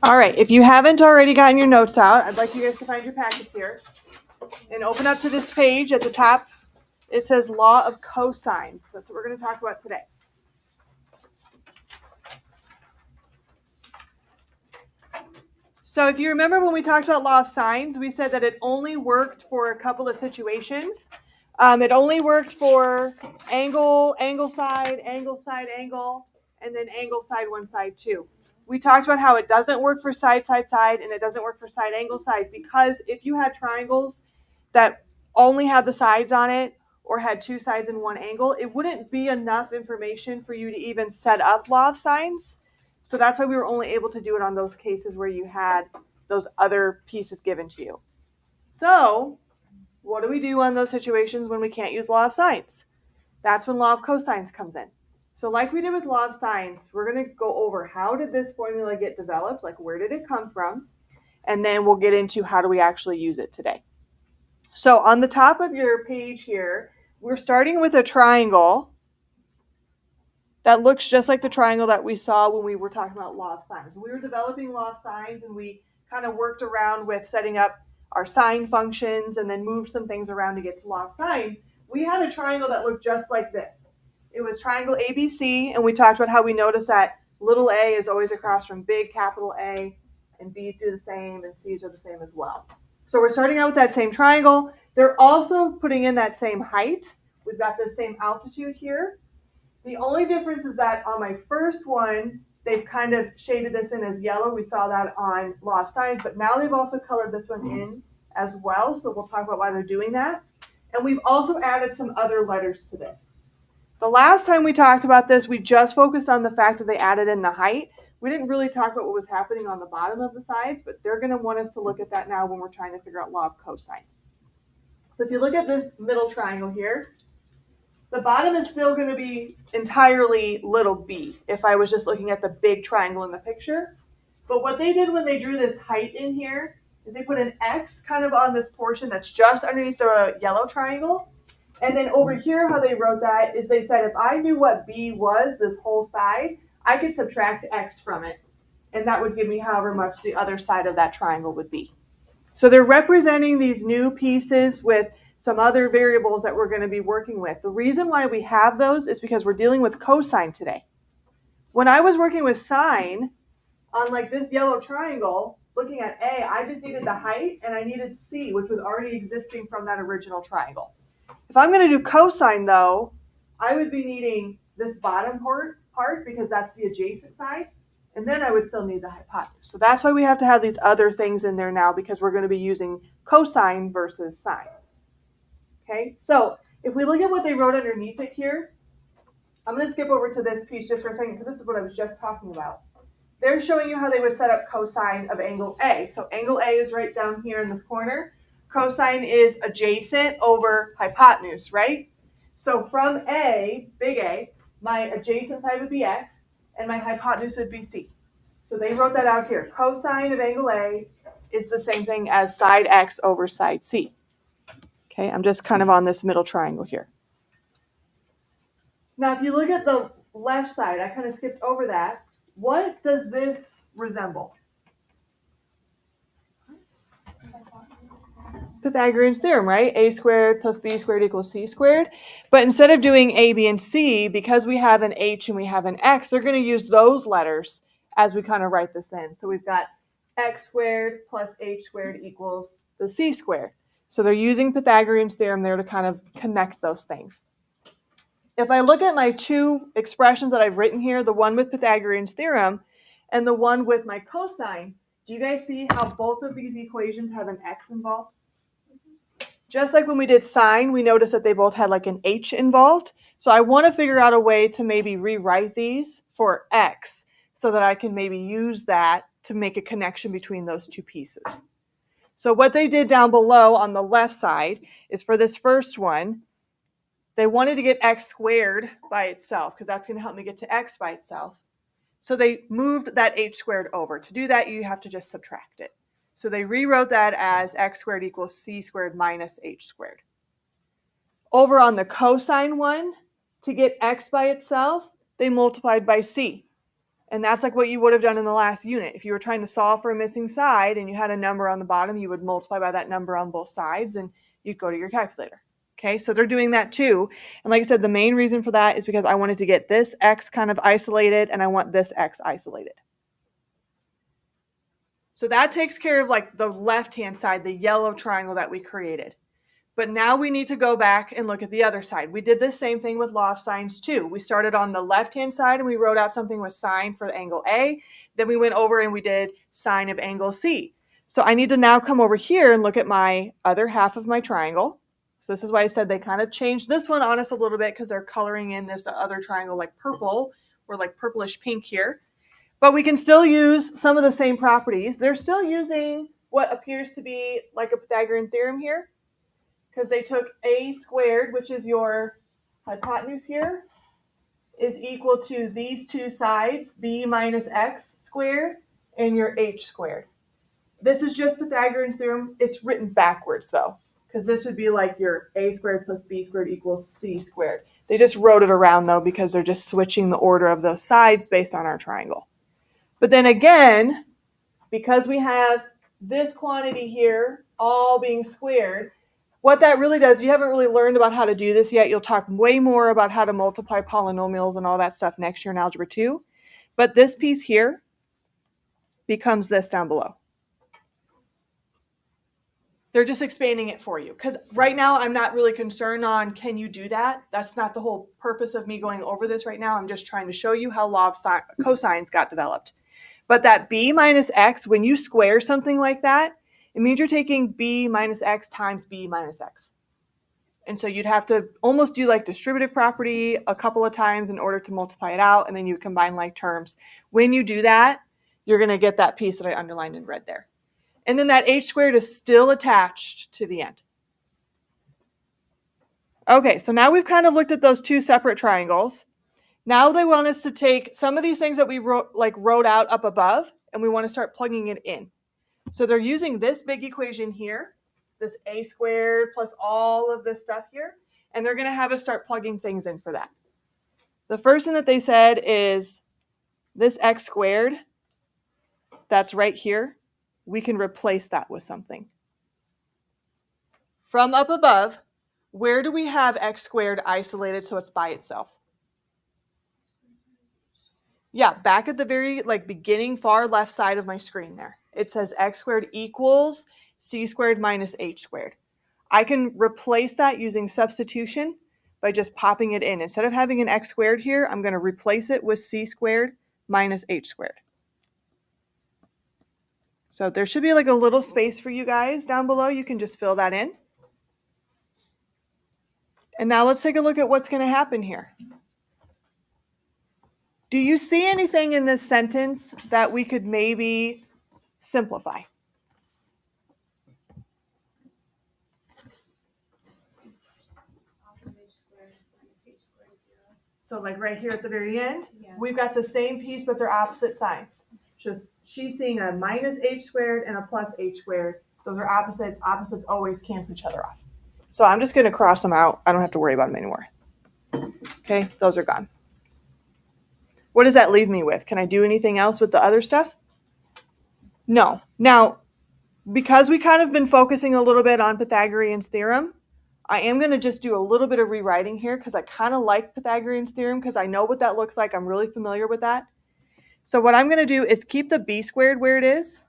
All right, if you haven't already gotten your notes out, I'd like you guys to find your packets here and open up to this page at the top. It says law of cosines. That's what we're going to talk about today. So if you remember when we talked about law of sines, we said that it only worked for a couple of situations. It only worked for angle, angle, side, angle, and then angle, side, one side, two. We talked about how it doesn't work for side, side, side, and it doesn't work for side, angle, side, because if you had triangles that only had the sides on it or had two sides and one angle, it wouldn't be enough information for you to even set up law of sines. So that's why we were only able to do it on those cases where you had those other pieces given to you. So what do we do on those situations when we can't use law of sines? That's when law of cosines comes in. So like we did with law of sines, we're going to go over how did this formula get developed, like where did it come from, and then we'll get into how do we actually use it today. So on the top of your page here, we're starting with a triangle that looks just like the triangle that we saw when we were talking about law of sines. We were developing law of sines and we kind of worked around with setting up our sine functions and then moved some things around to get to law of sines. We had a triangle that looked just like this. It was triangle ABC, and we talked about how we noticed that little a is always across from big capital A, and B's do the same, and C's are the same as well. So we're starting out with that same triangle. They're also putting in that same height. We've got the same altitude here. The only difference is that on my first one, they've kind of shaded this in as yellow. We saw that on law of sines, but now they've also colored this one in as well. So we'll talk about why they're doing that. And we've also added some other letters to this. The last time we talked about this, we just focused on the fact that they added in the height. We didn't really talk about what was happening on the bottom of the sides, but they're going to want us to look at that now when we're trying to figure out law of cosines. So if you look at this middle triangle here, the bottom is still going to be entirely little b if I was just looking at the big triangle in the picture. But what they did when they drew this height in here is they put an X kind of on this portion that's just underneath the yellow triangle. And then over here, how they wrote that is they said if I knew what b was, this whole side, I could subtract X from it. And that would give me however much the other side of that triangle would be. So they're representing these new pieces with some other variables that we're going to be working with. The reason why we have those is because we're dealing with cosine today. When I was working with sine on like this yellow triangle, looking at A, I just needed the height and I needed C, which was already existing from that original triangle. If I'm going to do cosine though, I would be needing this bottom part because that's the adjacent side. And then I would still need the hypotenuse. So that's why we have to have these other things in there now, because we're going to be using cosine versus sine. Okay, so if we look at what they wrote underneath it here, I'm going to skip over to this piece just for a second because this is what I was just talking about. They're showing you how they would set up cosine of angle A. So angle A is right down here in this corner. Cosine is adjacent over hypotenuse, right? So from A, big A, my adjacent side would be X and my hypotenuse would be C. So they wrote that out here. Cosine of angle A is the same thing as side X over side C. Okay, I'm just kind of on this middle triangle here. Now, if you look at the left side, I kind of skipped over that. What does this resemble? Pythagorean's theorem, right? A squared plus B squared equals C squared. But instead of doing A, B, and C, because we have an H and we have an X, they're going to use those letters as we kind of write this in. So we've got X squared plus H squared equals the C squared. So they're using Pythagorean's theorem there to kind of connect those things. If I look at my two expressions that I've written here, the one with Pythagorean's theorem and the one with my cosine, do you guys see how both of these equations have an X involved? Just like when we did sine, we noticed that they both had like an H involved. So I want to figure out a way to maybe rewrite these for X so that I can maybe use that to make a connection between those two pieces. So what they did down below on the left side is for this first one, they wanted to get X squared by itself because that's going to help me get to X by itself. So they moved that H squared over. To do that, you have to just subtract it. So they rewrote that as X squared equals C squared minus H squared. Over on the cosine one, to get X by itself, they multiplied by C. And that's like what you would have done in the last unit. If you were trying to solve for a missing side and you had a number on the bottom, you would multiply by that number on both sides and you'd go to your calculator. Okay, so they're doing that too. And like I said, the main reason for that is because I wanted to get this x kind of isolated and I want this x isolated. So that takes care of like the left-hand side, the yellow triangle that we created. But now we need to go back and look at the other side. We did the same thing with law of sines too. We started on the left-hand side and we wrote out something with sine for angle A. Then we went over and we did sine of angle C. So I need to now come over here and look at my other half of my triangle. So this is why I said they kind of changed this one on us a little bit because they're coloring in this other triangle like purple or like purplish pink here. But we can still use some of the same properties. They're still using what appears to be like a Pythagorean theorem here, because they took a squared, which is your hypotenuse here, is equal to these two sides, b minus x squared, and your h squared. This is just Pythagorean theorem. It's written backwards, though, because this would be like your a squared plus b squared equals c squared. They just wrote it around, though, because they're just switching the order of those sides based on our triangle. But then again, because we have this quantity here all being squared, what that really does, if you haven't really learned about how to do this yet, you'll talk way more about how to multiply polynomials and all that stuff next year in Algebra 2. But this piece here becomes this down below. They're just expanding it for you. Because right now, I'm not really concerned on can you do that. That's not the whole purpose of me going over this right now. I'm just trying to show you how law of cosines got developed. But that b minus x, when you square something like that, it means you're taking b minus x times b minus x. And so you'd have to almost do like distributive property a couple of times in order to multiply it out, and then you combine like terms. When you do that, you're going to get that piece that I underlined in red there. And then that h squared is still attached to the end. Okay, so now we've kind of looked at those two separate triangles. Now they want us to take some of these things that we wrote out up above, and we want to start plugging it in. So they're using this big equation here, this a squared plus all of this stuff here, and they're going to have us start plugging things in for that. The first thing that they said is this x squared that's right here, we can replace that with something. From up above, where do we have x squared isolated so it's by itself? Yeah, back at the very beginning far left side of my screen there. It says x squared equals c squared minus h squared. I can replace that using substitution by just popping it in. Instead of having an x squared here, I'm going to replace it with c squared minus h squared. So there should be like a little space for you guys down below. You can just fill that in. And now let's take a look at what's going to happen here. Do you see anything in this sentence that we could maybe simplify? So like right here at the very end, we've got the same piece, but they're opposite signs. Just she's seeing a minus h squared and a plus h squared. Those are opposites. Opposites always cancel each other off. So I'm just going to cross them out. I don't have to worry about them anymore. Okay, those are gone. What does that leave me with? Can I do anything else with the other stuff? No. Now, because we kind of been focusing a little bit on Pythagorean's theorem, I am going to just do a little bit of rewriting here because I kind of like Pythagorean's theorem because I know what that looks like. I'm really familiar with that. So what I'm going to do is keep the b squared where it is.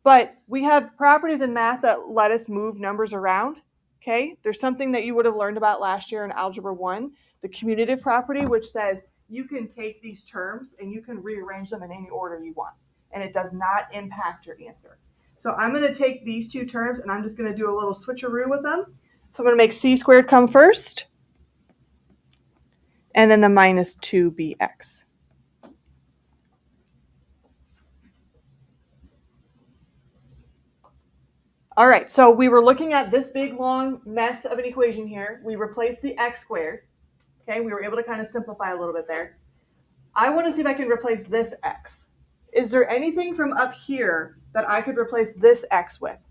But we have properties in math that let us move numbers around. Okay, there's something that you would have learned about last year in Algebra 1, the commutative property, which says you can take these terms and you can rearrange them in any order you want. And it does not impact your answer. So I'm going to take these two terms and I'm just going to do a little switcheroo with them. So I'm going to make c squared come first. And then the minus 2bx. All right, so we were looking at this big, long mess of an equation here. We replaced the x squared. Okay, we were able to kind of simplify a little bit there. I want to see if I can replace this x. Is there anything from up here that I could replace this x with?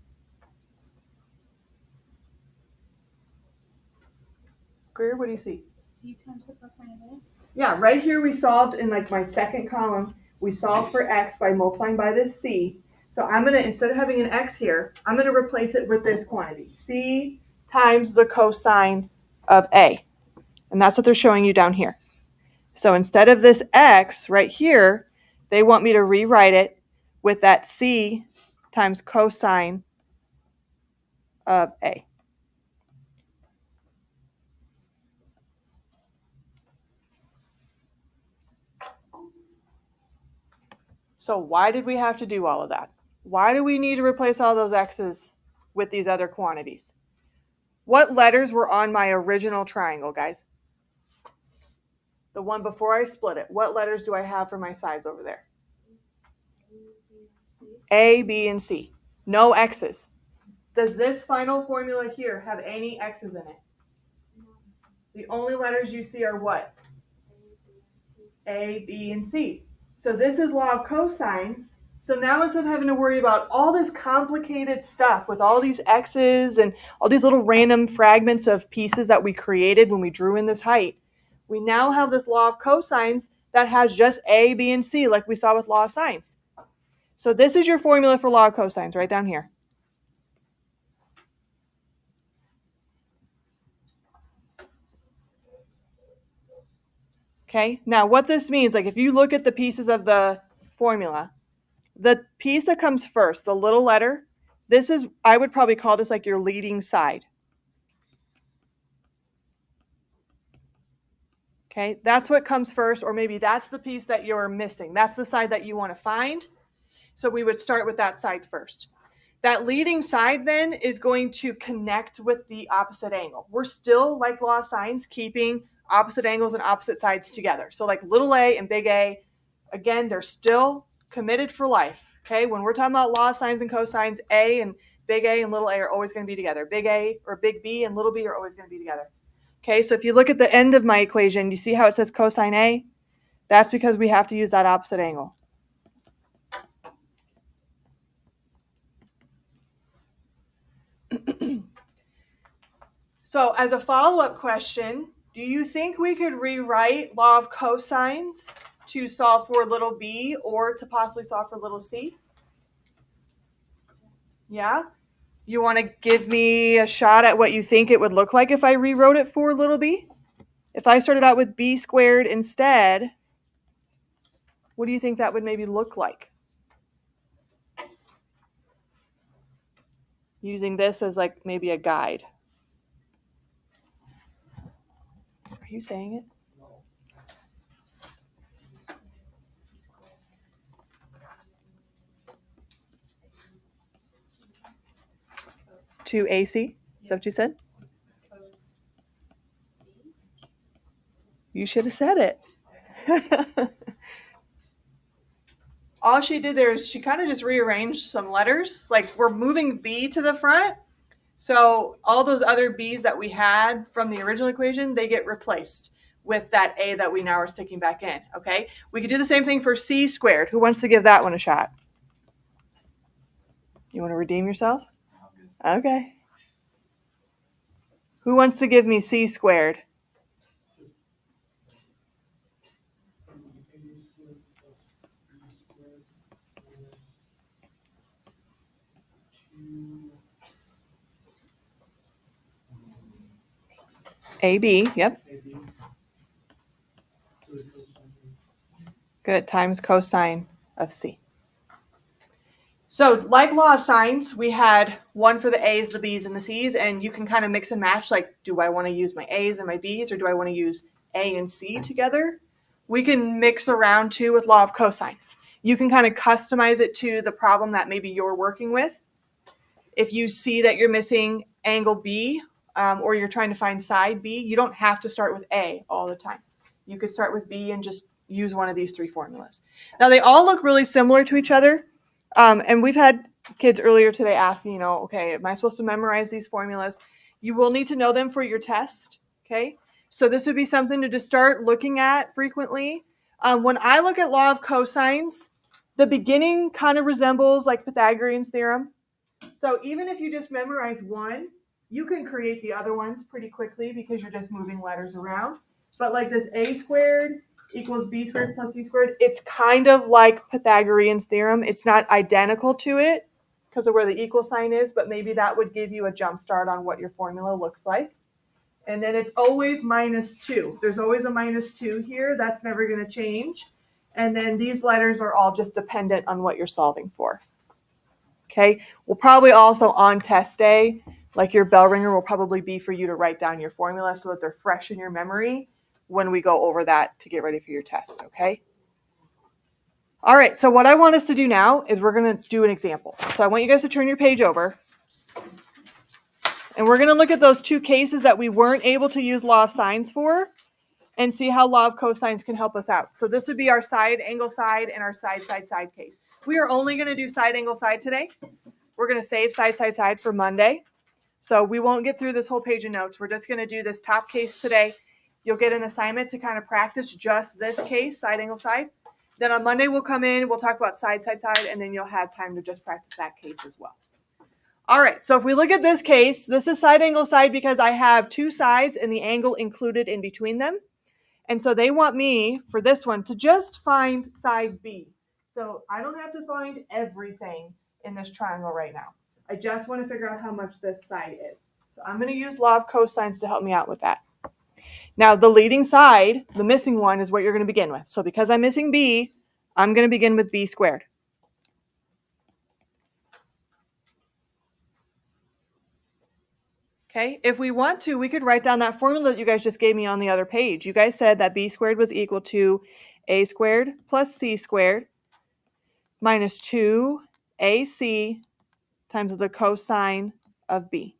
Greer, what do you see? C times the cosine of A. Yeah, right here we solved in like my second column, we solved for x by multiplying by this c. So I'm going to, instead of having an x here, I'm going to replace it with this quantity, c times the cosine of a. And that's what they're showing you down here. So instead of this x right here, they want me to rewrite it with that c times cosine of a. So why did we have to do all of that? Why do we need to replace all those x's with these other quantities? What letters were on my original triangle, guys? The one before I split it. What letters do I have for my sides over there? A, B, and C. No x's. Does this final formula here have any x's in it? The only letters you see are what? A, B, and C. So this is law of cosines. So now instead of having to worry about all this complicated stuff with all these x's and all these little random fragments of pieces that we created when we drew in this height, we now have this law of cosines that has just A, B, and C like we saw with law of sines. So this is your formula for law of cosines right down here. Okay, now what this means, like if you look at the pieces of the formula, the piece that comes first, the little letter, this is, I would probably call this like your leading side. Okay, that's what comes first, or maybe that's the piece that you're missing. That's the side that you want to find. So we would start with that side first. That leading side then is going to connect with the opposite angle. We're still, like law of sines, keeping opposite angles and opposite sides together. So like little a and big A, again, they're still committed for life. Okay, when we're talking about law of sines and cosines, A and big A and little a are always going to be together. Big A or big B and little b are always going to be together. Okay, so if you look at the end of my equation, you see how it says cosine A? That's because we have to use that opposite angle. So as a follow-up question, do you think we could rewrite law of cosines to solve for little b or to possibly solve for little c? Yeah? You want to give me a shot at what you think it would look like if I rewrote it for little b? If I started out with b squared instead, what do you think that would maybe look like? Using this as like maybe a guide. Are you saying it? 2AC? Is that what you said? You should have said it. All she did there is she kind of just rearranged some letters. Like we're moving B to the front. So all those other B's that we had from the original equation, they get replaced with that A that we now are sticking back in. Okay. We could do the same thing for C squared. Who wants to give that one a shot? You want to redeem yourself? Okay. Who wants to give me C squared? AB, yep. Good, times cosine of C. So like law of sines, we had one for the A's, the B's, and the C's, and you can kind of mix and match, like, do I want to use my A's and my B's, or do I want to use A and C together? We can mix around too with law of cosines. You can kind of customize it to the problem that maybe you're working with. If you see that you're missing angle B, or you're trying to find side B, you don't have to start with A all the time. You could start with B and just use one of these three formulas. Now they all look really similar to each other. And we've had kids earlier today ask me, okay, am I supposed to memorize these formulas? You will need to know them for your test, okay? So this would be something to just start looking at frequently. When I look at law of cosines, the beginning kind of resembles like Pythagorean's theorem. So even if you just memorize one, you can create the other ones pretty quickly because you're just moving letters around. But like this a squared equals b squared plus c squared, it's kind of like Pythagorean's theorem. It's not identical to it because of where the equal sign is, but maybe that would give you a jump start on what your formula looks like. And then it's always minus 2. There's always a minus 2 here. That's never going to change. And then these letters are all just dependent on what you're solving for. Okay, we'll probably also on test day, like your bell ringer will probably be for you to write down your formula so that they're fresh in your memory when we go over that to get ready for your test, okay? All right, so what I want us to do now is we're going to do an example. So I want you guys to turn your page over. And we're going to look at those two cases that we weren't able to use law of sines for and see how law of cosines can help us out. So this would be our side, angle, side, and our side, side, side case. We are only going to do side, angle, side today. We're going to save side, side, side for Monday. So we won't get through this whole page of notes. We're just going to do this top case today. You'll get an assignment to kind of practice just this case, side, angle, side. Then on Monday we'll come in, we'll talk about side, side, side, and then you'll have time to just practice that case as well. All right, so if we look at this case, this is side, angle, side because I have two sides and the angle included in between them. And so they want me, for this one, to just find side B. So I don't have to find everything in this triangle right now. I just want to figure out how much this side is. So I'm going to use law of cosines to help me out with that. Now, the leading side, the missing one, is what you're going to begin with. So because I'm missing B, I'm going to begin with B squared. Okay, if we want to, we could write down that formula that you guys just gave me on the other page. You guys said that B squared was equal to A squared plus C squared minus 2AC times the cosine of B.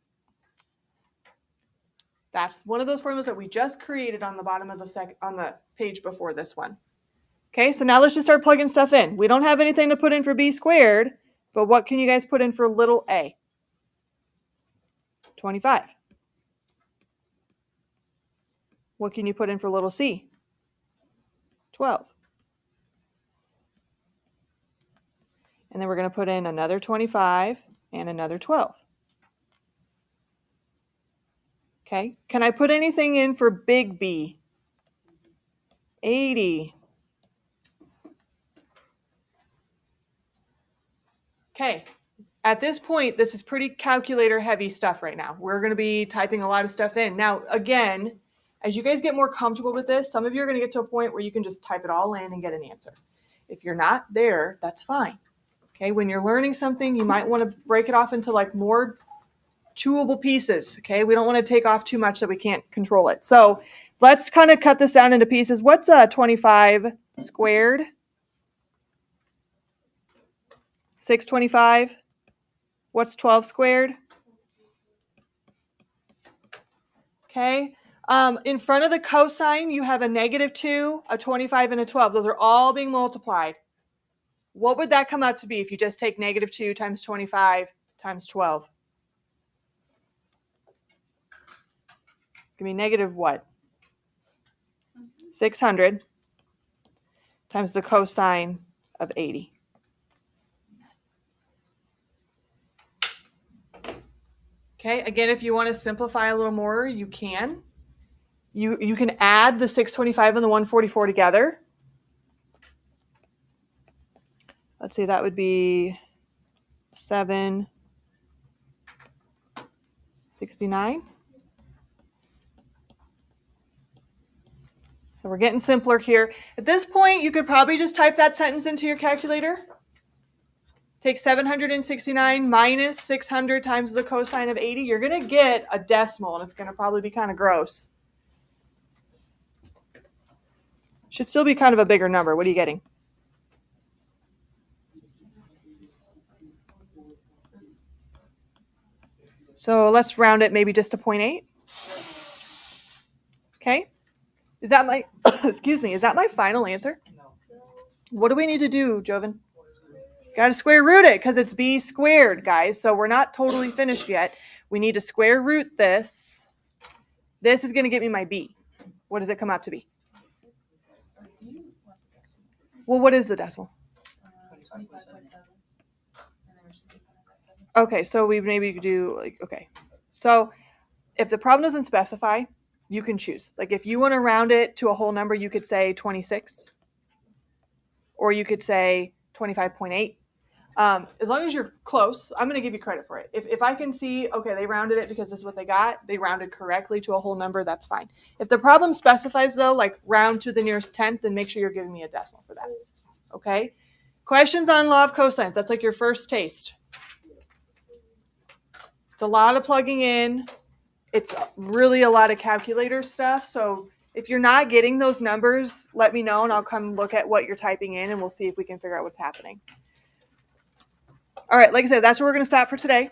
That's one of those formulas that we just created on the bottom of the page before this one. Okay, so now let's just start plugging stuff in. We don't have anything to put in for B squared, but what can you guys put in for little a? 25. What can you put in for little c? 12. And then we're going to put in another 25 and another 12. Okay, can I put anything in for big B? 80. Okay, at this point, this is pretty calculator heavy stuff right now. We're going to be typing a lot of stuff in. Now, again, as you guys get more comfortable with this, some of you are going to get to a point where you can just type it all in and get an answer. If you're not there, that's fine. Okay, when you're learning something, you might want to break it off into like more chewable pieces. Okay, we don't want to take off too much that we can't control it. So let's kind of cut this down into pieces. What's 25 squared? 625. What's 12 squared? Okay. In front of the cosine, you have a -2, a 25, and a 12. Those are all being multiplied. What would that come out to be if you just take -2 times 25 times 12? It's going to be negative what? 600 times the cosine of 80. Okay, again, if you want to simplify a little more, you can. You can add the 625 and the 144 together. Let's see, that would be 769. So we're getting simpler here. At this point, you could probably just type that sentence into your calculator. Take 769 minus 600 times the cosine of 80. You're going to get a decimal, and it's going to probably be kind of gross. Should still be kind of a bigger number. What are you getting? So let's round it maybe just to 0.8. Okay. Is that my, excuse me, is that my final answer? No. What do we need to do, Joven? Got to square root it because it's b squared, guys. So we're not totally finished yet. We need to square root this. This is going to get me my b. What does it come out to be? Well, what is the decimal? 25.7. Okay, so we maybe do like, okay. So if the problem doesn't specify, You can choose. Like if you want to round it to a whole number, you could say 26, or you could say 25.8. As long as you're close, I'm going to give you credit for it. If I can see, okay, they rounded it because this is what they got, they rounded correctly to a whole number, that's fine. If the problem specifies, though, like round to the nearest tenth, then make sure you're giving me a decimal for that. Okay? Questions on law of cosines. That's like your first taste. It's a lot of plugging in. It's really a lot of calculator stuff. So if you're not getting those numbers, let me know and I'll come look at what you're typing in and we'll see if we can figure out what's happening. All right, like I said, that's where we're going to stop for today.